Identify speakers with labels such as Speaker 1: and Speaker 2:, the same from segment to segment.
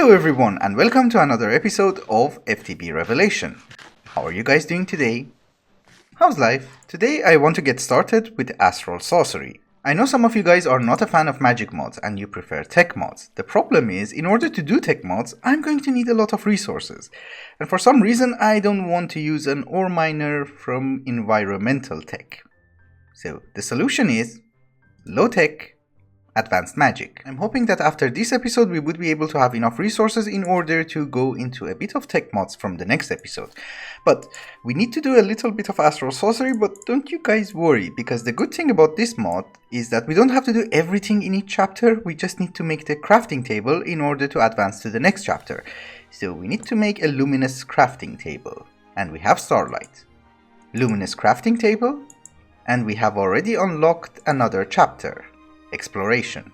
Speaker 1: Hello everyone and welcome to another episode of FTB Revelation. How are you guys doing today? How's life? Today I want to get started with Astral Sorcery. I know some of you guys are not a fan of magic mods and you prefer tech mods. The problem is, in order to do tech mods, I'm going to need a lot of resources. And for some reason I don't want to use an ore miner from environmental tech. So the solution is low tech, advanced magic. I'm hoping that after this episode we would be able to have enough resources in order to go into a bit of tech mods from the next episode. But we need to do a little bit of astral sorcery, but don't you guys worry, because the good thing about this mod is that we don't have to do everything in each chapter, we just need to make the crafting table in order to advance to the next chapter. So we need to make a luminous crafting table, and we have starlight. Luminous crafting table, and we have already unlocked another chapter. Exploration,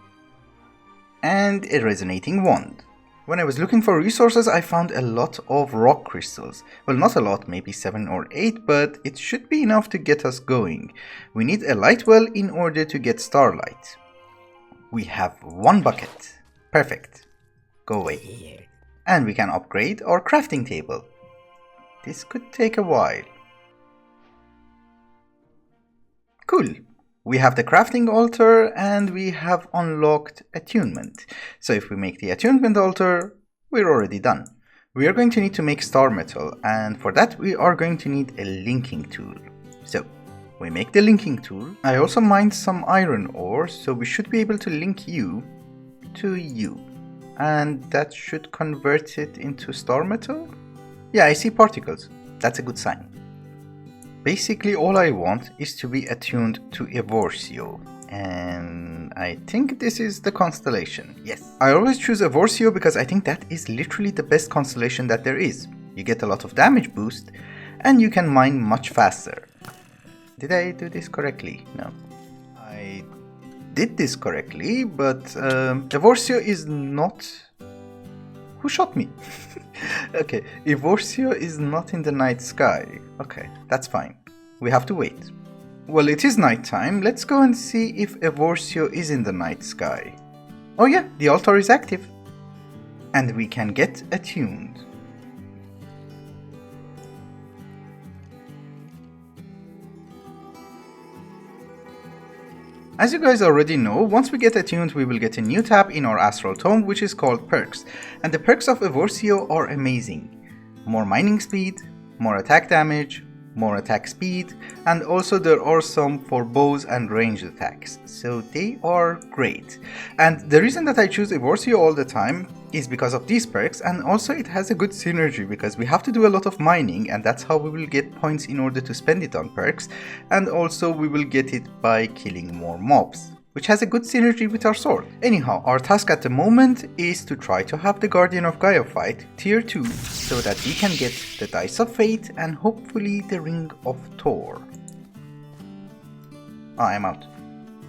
Speaker 1: and a resonating wand. When I was looking for resources, I found a lot of rock crystals. Well, not a lot, maybe 7 or 8, but it should be enough to get us going. We need a light well in order to get starlight. We have 1 bucket. Perfect. Go away. And we can upgrade our crafting table. This could take a while. Cool. We have the crafting altar and we have unlocked attunement. So if we make the attunement altar, we're already done. We are going to need to make star metal, and for that we are going to need a linking tool. So we make the linking tool. I also mined some iron ore, so we should be able to link you to you. And that should convert it into star metal? Yeah, I see particles. That's a good sign. Basically all I want is to be attuned to Evorsio, and I think this is the constellation. Yes, I always choose Evorsio because I think that is literally the best constellation that there is. You get a lot of damage boost and you can mine much faster. Did I do this correctly? No. I did this correctly, but Evorsio is not... Who shot me? Okay, Evorsio is not in the night sky. Okay, that's fine. We have to wait. Well, it is nighttime. Let's go and see if Evorsio is in the night sky. Oh yeah, the altar is active. And we can get attuned. As you guys already know, once we get attuned we will get a new tab in our Astral Tome which is called Perks, and the perks of Evorsio are amazing. More mining speed, more attack damage, more attack speed, and also there are some for bows and ranged attacks, so they are great. And the reason that I choose Evorsio all the time is because of these perks, and also it has a good synergy because we have to do a lot of mining and that's how we will get points in order to spend it on perks, and also we will get it by killing more mobs, which has a good synergy with our sword. Anyhow, our task at the moment is to try to have the Guardian of Gaia fight tier 2 so that we can get the Dice of Fate and hopefully the Ring of Thor. I'm out.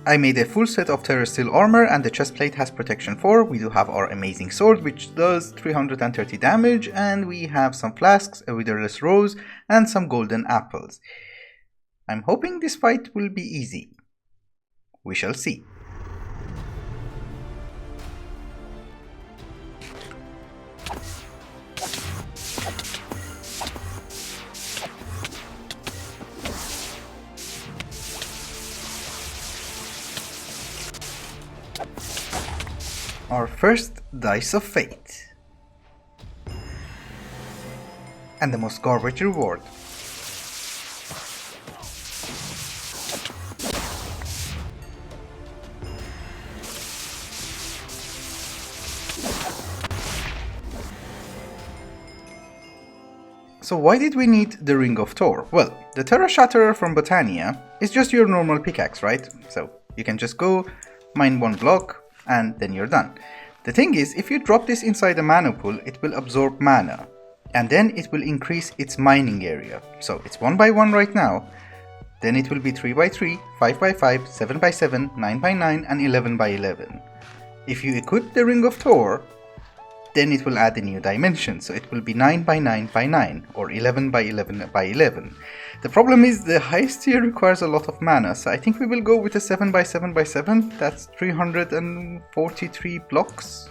Speaker 1: I made a full set of Terra Steel armor and the chestplate has protection 4. We do have our amazing sword which does 330 damage, and we have some flasks, a witherless rose, and some golden apples. I'm hoping this fight will be easy. We shall see. Our first Dice of Fate. And the most garbage reward. So why did we need the Ring of Thor? Well, the Terra Shatterer from Botania is just your normal pickaxe, right? So you can just go, mine 1 block, and then you're done. The thing is, if you drop this inside a mana pool, it will absorb mana, and then it will increase its mining area. So it's 1 by 1 right now, then it will be 3 by 3, 5 by 5, 7 by 7, 9 by 9, and 11 by 11. If you equip the Ring of Thor, then it will add a new dimension, so it will be 9 by 9 by 9, or 11 by 11 by 11. The problem is the highest tier requires a lot of mana, so I think we will go with a 7 by 7 by 7, that's 343 blocks.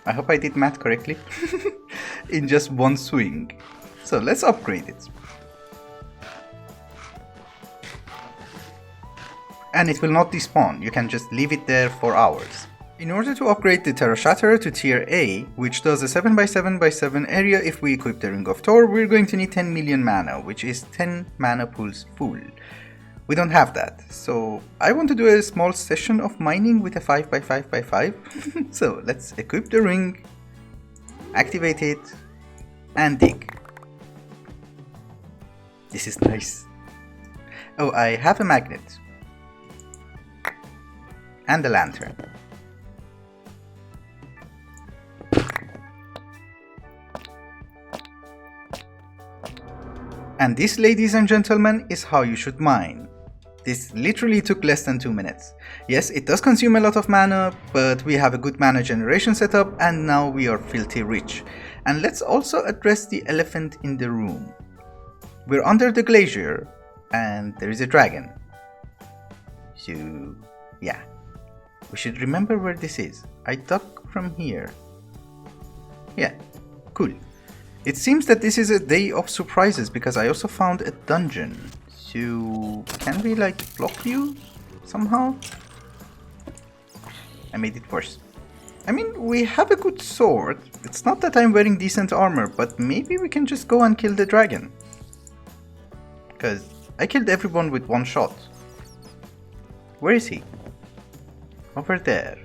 Speaker 1: I hope I did math correctly. In just one swing. So let's upgrade it. And it will not despawn, you can just leave it there for hours. In order to upgrade the Terra Shatterer to tier A, which does a 7x7x7 area if we equip the Ring of Thor, we're going to need 10 million mana, which is 10 mana pools full. We don't have that, so I want to do a small session of mining with a 5x5x5. So let's equip the ring, activate it, and dig. This is nice. Oh, I have a magnet. And a lantern. And this, ladies and gentlemen, is how you should mine. This literally took less than 2 minutes. Yes, it does consume a lot of mana, but we have a good mana generation setup and now we are filthy rich. And let's also address the elephant in the room. We're under the glacier and there is a dragon. So, yeah. We should remember where this is. I dug from here. Yeah, cool. It seems that this is a day of surprises because I also found a dungeon. So, can we like block you somehow? I made it worse. I mean, we have a good sword. It's not that I'm wearing decent armor, but maybe we can just go and kill the dragon. Because I killed everyone with one shot. Where is he? Over there.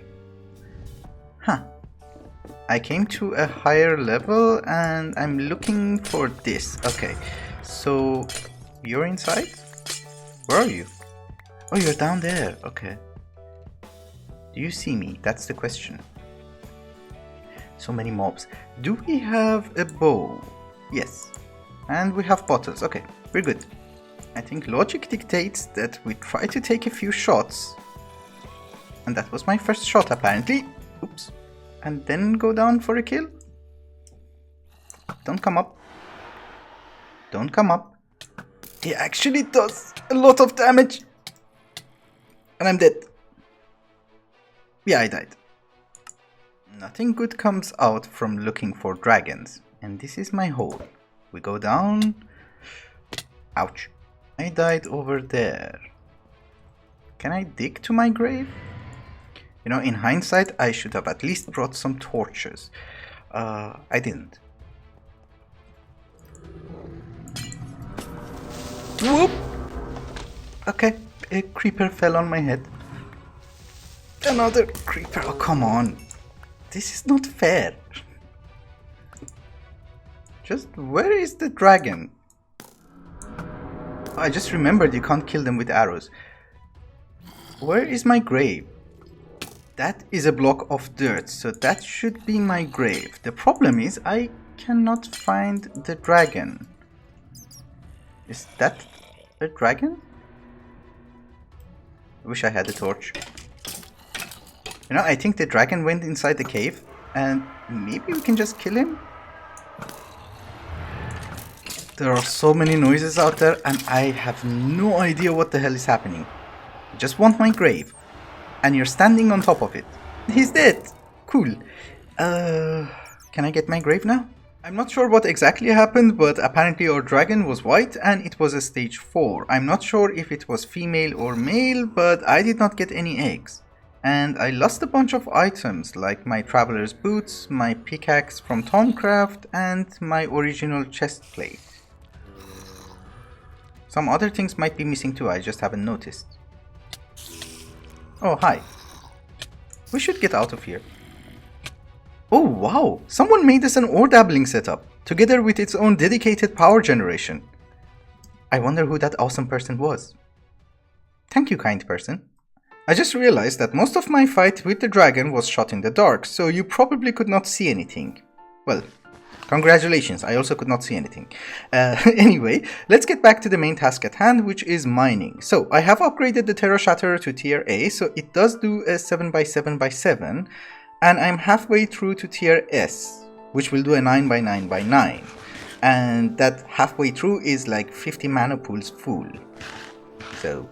Speaker 1: Huh. I came to a higher level and I'm looking for this. Okay, so you're inside? Where are you? Oh, you're down there. Okay. Do you see me? That's the question. So many mobs. Do we have a bow? Yes. And we have bottles. Okay, we're good. I think logic dictates that we try to take a few shots. And that was my first shot apparently. Oops. And then go down for a kill. Don't come up. Don't come up. He actually does a lot of damage. And I'm dead. Yeah, I died. Nothing good comes out from looking for dragons. And this is my hole. We go down. Ouch. I died over there. Can I dig to my grave? You know, in hindsight, I should have at least brought some torches. I didn't. Whoop! Okay, a creeper fell on my head. Another creeper, oh come on. This is not fair. Just, where is the dragon? I just remembered you can't kill them with arrows. Where is my grave? That is a block of dirt, so that should be my grave. The problem is I cannot find the dragon. Is that a dragon? I wish I had a torch. You know, I think the dragon went inside the cave and maybe we can just kill him? There are so many noises out there and I have no idea what the hell is happening. I just want my grave. And you're standing on top of it. He's dead. Cool. Can I get my grave now? I'm not sure what exactly happened, but apparently our dragon was white and it was a stage 4. I'm not sure if it was female or male, but I did not get any eggs. And I lost a bunch of items like my traveler's boots, my pickaxe from Thaumcraft, and my original chest plate. Some other things might be missing too, I just haven't noticed. Oh, hi. We should get out of here. Oh, wow! Someone made us an ore dabbling setup, together with its own dedicated power generation. I wonder who that awesome person was. Thank you, kind person. I just realized that most of my fight with the dragon was shot in the dark, so you probably could not see anything. Well, congratulations, I also could not see anything. Anyway, let's get back to the main task at hand, which is mining. So, I have upgraded the Terra Shatterer to tier A, so it does do a 7x7x7, and I'm halfway through to tier S, which will do a 9x9x9. And that halfway through is like 50 mana pools full. So,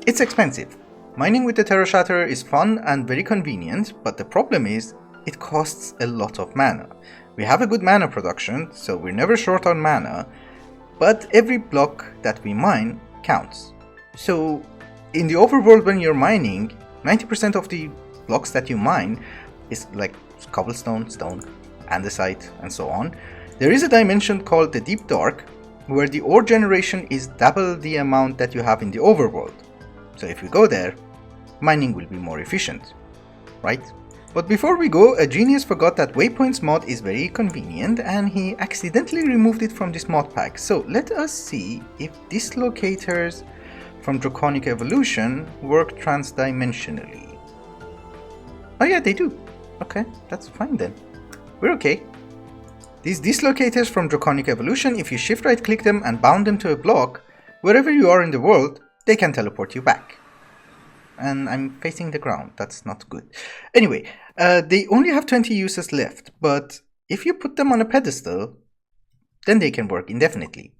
Speaker 1: it's expensive. Mining with the Terra Shatterer is fun and very convenient, but the problem is, it costs a lot of mana. We have a good mana production, so we're never short on mana, but every block that we mine counts. So in the overworld, when you're mining, 90% of the blocks that you mine is like cobblestone, stone, andesite, and so on. There is a dimension called the Deep Dark, where the ore generation is double the amount that you have in the overworld. So if we go there, mining will be more efficient, right? But before we go, a genius forgot that waypoints mod is very convenient and he accidentally removed it from this mod pack. So let us see if dislocators from Draconic Evolution work transdimensionally. Oh yeah, they do. Okay, that's fine then. We're okay. These dislocators from Draconic Evolution, if you shift right click them and bound them to a block, wherever you are in the world, they can teleport you back. And I'm facing the ground, that's not good. Anyway, they only have 20 uses left, but if you put them on a pedestal, then they can work indefinitely.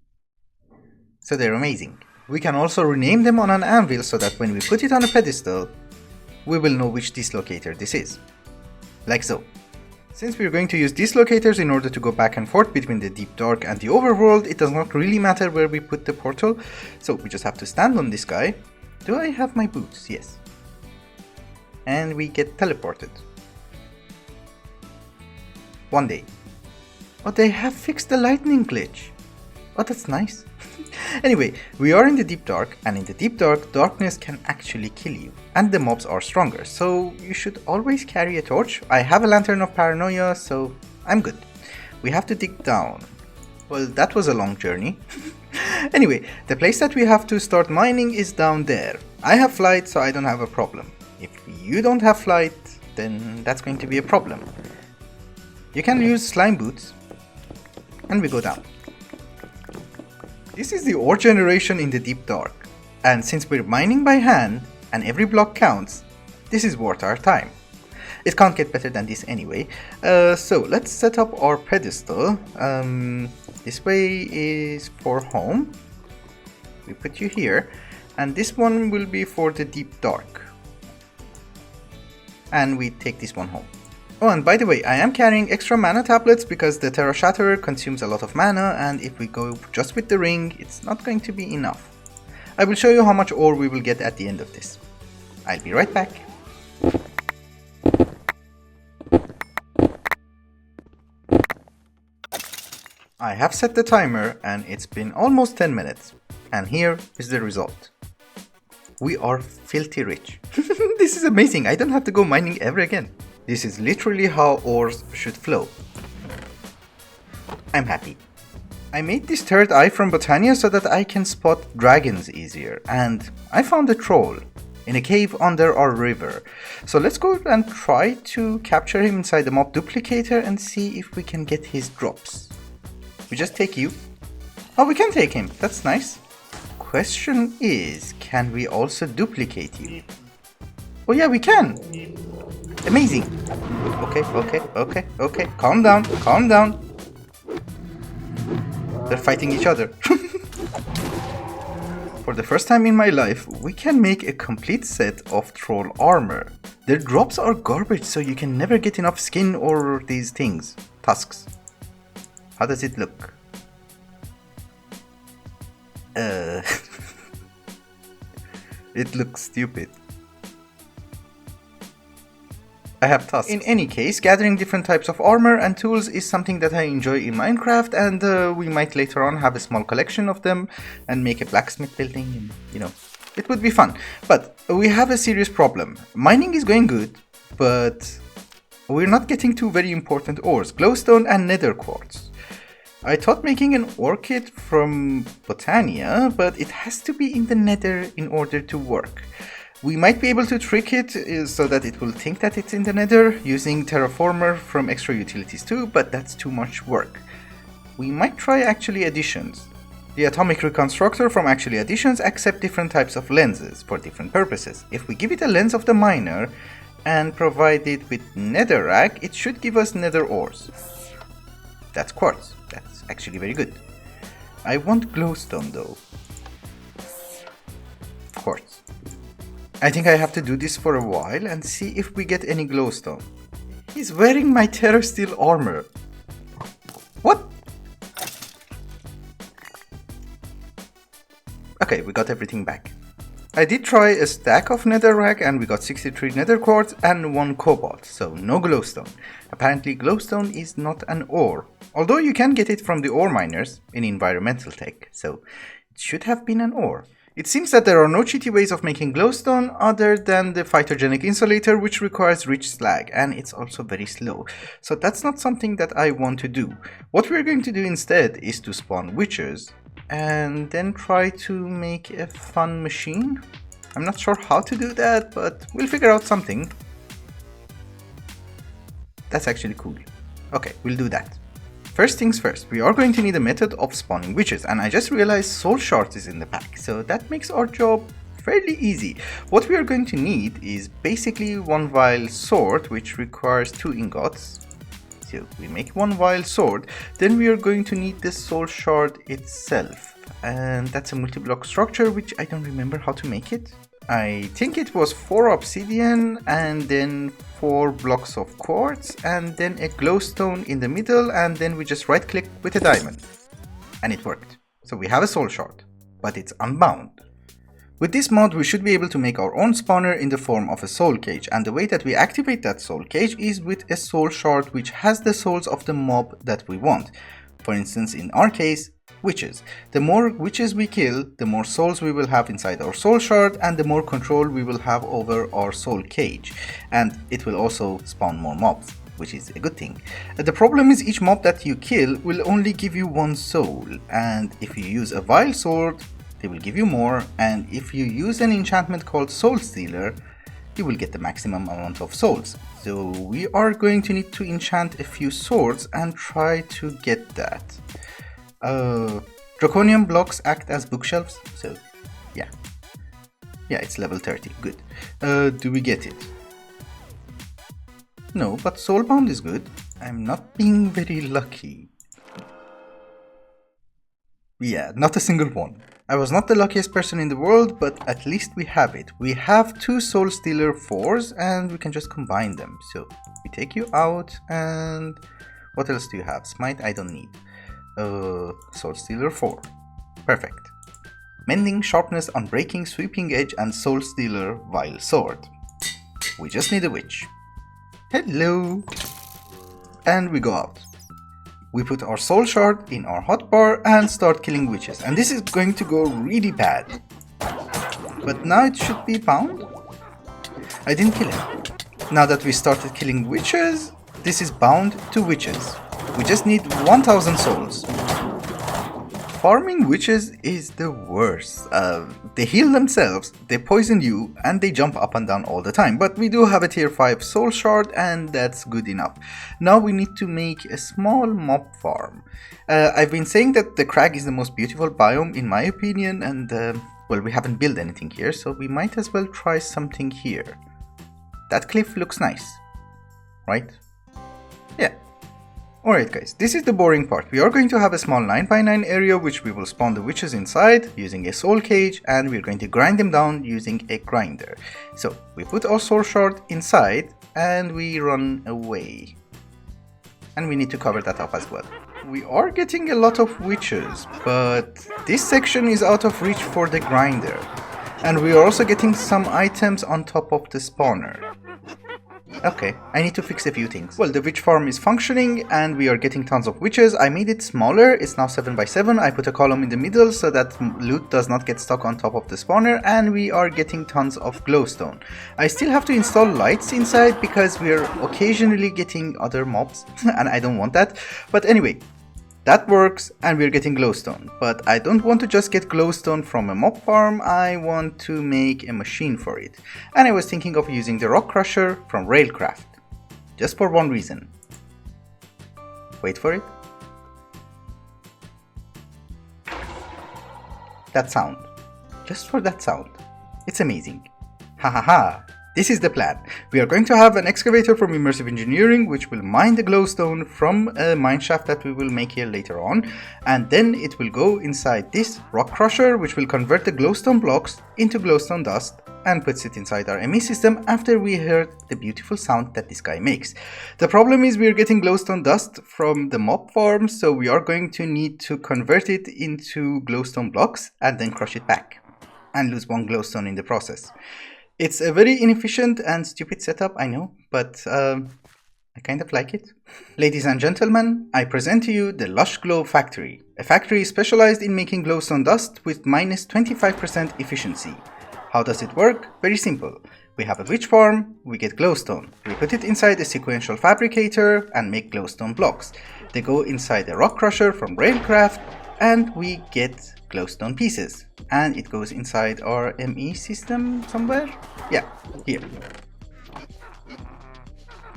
Speaker 1: So they're amazing. We can also rename them on an anvil so that when we put it on a pedestal, we will know which dislocator this is. Like so. Since we're going to use dislocators in order to go back and forth between the Deep Dark and the Overworld, it does not really matter where we put the portal, so we just have to stand on this guy. Do I have my boots? Yes. And we get teleported. One day. Oh, they have fixed the lightning glitch. Oh, that's nice. Anyway, we are in the Deep Dark, and in the Deep Dark, darkness can actually kill you, and the mobs are stronger, so you should always carry a torch. I have a Lantern of Paranoia, so I'm good. We have to dig down. Well, that was a long journey. Anyway, the place that we have to start mining is down there. I have flight, so I don't have a problem. If you don't have flight, then that's going to be a problem. You can use slime boots, and we go down. This is the ore generation in the Deep Dark, and since we're mining by hand and every block counts, this is worth our time. It can't get better than this anyway. So let's set up our pedestal. This way is for home. We put you here, and this one will be for the Deep Dark. And we take this one home. Oh, and by the way, I am carrying extra mana tablets because the Terra Shatterer consumes a lot of mana, and if we go just with the ring, it's not going to be enough. I will show you how much ore we will get at the end of this. I'll be right back. I have set the timer and it's been almost 10 minutes. And here is the result. We are filthy rich. This is amazing, I don't have to go mining ever again. This is literally how ores should flow. I'm happy. I made this third eye from Botania so that I can spot dragons easier, and I found a troll in a cave under our river. So let's go and try to capture him inside the mob duplicator and see if we can get his drops. We just take you. Oh, we can take him, that's nice. Question is, can we also duplicate you? Oh yeah, we can! Amazing! Okay, calm down. They're fighting each other. For the first time in my life, we can make a complete set of troll armor. Their drops are garbage, so you can never get enough skin or these things. Tusks. How does it look? It looks stupid. I have tusks. In any case, gathering different types of armor and tools is something that I enjoy in Minecraft, and we might later on have a small collection of them and make a blacksmith building, and, you know, it would be fun. But we have a serious problem. Mining is going good, but we're not getting two very important ores, glowstone and nether quartz. I thought making an ore kit from Botania, but it has to be in the nether in order to work. We might be able to trick it so that it will think that it's in the nether using terraformer from extra utilities too, but that's too much work. We might try actually additions. The atomic reconstructor from actually additions accepts different types of lenses for different purposes. If we give it a lens of the miner and provide it with netherrack, it should give us nether ores. That's quartz. That's actually very good. I want glowstone though. Quartz. I think I have to do this for a while and see if we get any glowstone. He's wearing my Terror Steel armor. What? Okay, we got everything back. I did try a stack of netherrack and we got 63 nether quartz and 1 cobalt, so no glowstone. Apparently glowstone is not an ore, although you can get it from the ore miners in environmental tech, so it should have been an ore. It seems that there are no cheaty ways of making glowstone other than the phytogenic insulator, which requires rich slag, and it's also very slow. So that's not something that I want to do. What we're going to do instead is to spawn witches and then try to make a fun machine. I'm not sure how to do that, but we'll figure out something. That's actually cool. Okay, we'll do that. First things first, we are going to need a method of spawning witches, and I just realized soul shards is in the pack, so that makes our job fairly easy. What we are going to need is basically 1 vile sword, which requires 2 ingots. So we make 1 vile sword, then we are going to need the soul shard itself, and that's a multi-block structure, which I don't remember how to make it. I think it was 4 obsidian and then 4 blocks of quartz and then a glowstone in the middle, and then we just right click with a diamond. And it worked. So we have a soul shard, but it's unbound. With this mod we should be able to make our own spawner in the form of a soul cage, and the way that we activate that soul cage is with a soul shard which has the souls of the mob that we want. For instance, in our case, witches. The more witches we kill, the more souls we will have inside our soul shard, and the more control we will have over our soul cage. And it will also spawn more mobs, which is a good thing. The problem is each mob that you kill will only give you 1 soul, and if you use a vile sword, they will give you more, and if you use an enchantment called Soul Stealer, you will get the maximum amount of souls. So we are going to need to enchant a few swords and try to get that. Draconian blocks act as bookshelves, so yeah, it's level 30, good. Do we get it? No, but soulbound is good. I'm not being very lucky. Yeah, not a single one. I was not the luckiest person in the world, but at least we have it. We have 2 Soul Stealer 4s and we can just combine them. So we take you out, and what else do you have? Smite I don't need. Soul Stealer 4. Perfect. Mending, Sharpness, Unbreaking, Sweeping Edge and Soul Stealer Vile Sword. We just need a witch. Hello! And we go out. We put our soul shard in our hotbar and start killing witches, and this is going to go really bad. But now it should be bound? I didn't kill him. Now that we started killing witches, this is bound to witches. We just need 1000 souls. Farming witches is the worst. They heal themselves, they poison you, and they jump up and down all the time. But we do have a tier 5 soul shard, and that's good enough. Now we need to make a small mob farm. I've been saying that the crag is the most beautiful biome in my opinion, and well, we haven't built anything here, so we might as well try something here. That cliff looks nice, right? Yeah. Alright guys, this is the boring part. We are going to have a small 9x9 area which we will spawn the witches inside using a soul cage, and we're going to grind them down using a grinder. So we put our soul shard inside and we run away. And we need to cover that up as well. We are getting a lot of witches, but this section is out of reach for the grinder. And we are also getting some items on top of the spawner. Okay, I need to fix a few things. Well, the witch farm is functioning and we are getting tons of witches. I made it smaller, it's now 7x7. I put a column in the middle so that loot does not get stuck on top of the spawner, and we are getting tons of glowstone. I still have to install lights inside because we are occasionally getting other mobs and I don't want that. But anyway, that works and we're getting glowstone. But I don't want to just get glowstone from a mob farm, I want to make a machine for it. And I was thinking of using the rock crusher from Railcraft. Just for one reason. Wait for it. That sound. Just for that sound. It's amazing. Ha ha ha. This is the plan. We are going to have an excavator from Immersive Engineering which will mine the glowstone from a mineshaft that we will make here later on, and then it will go inside this rock crusher which will convert the glowstone blocks into glowstone dust, and puts it inside our ME system after we heard the beautiful sound that this guy makes. The problem is we're getting glowstone dust from the mob farm, so we are going to need to convert it into glowstone blocks and then crush it back and lose 1 glowstone in the process. It's a very inefficient and stupid setup, I know, but I kind of like it. Ladies and gentlemen, I present to you the Lush Glow Factory, a factory specialized in making glowstone dust with minus 25% efficiency. How does it work? Very simple. We have a witch farm, we get glowstone. We put it inside a sequential fabricator and make glowstone blocks. They go inside a rock crusher from railcraft and we get glowstone pieces. And it goes inside our ME system somewhere? Yeah, here.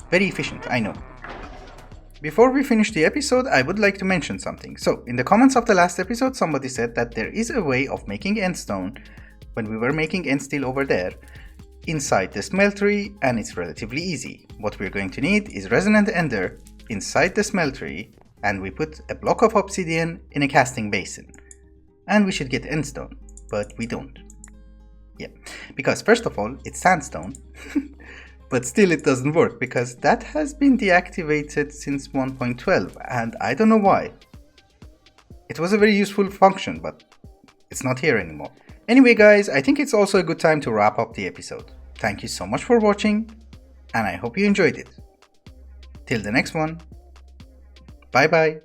Speaker 1: Very efficient, I know. Before we finish the episode, I would like to mention something. So, in the comments of the last episode, somebody said that there is a way of making endstone, when we were making end steel over there, inside the smeltery, and it's relatively easy. What we're going to need is resonant ender inside the smeltery, and we put a block of obsidian in a casting basin. And we should get endstone, but we don't. Yeah, because first of all, it's sandstone. But still it doesn't work because that has been deactivated since 1.12 and I don't know why. It was a very useful function, but it's not here anymore. Anyway guys, I think it's also a good time to wrap up the episode. Thank you so much for watching and I hope you enjoyed it. Till the next one. Bye bye.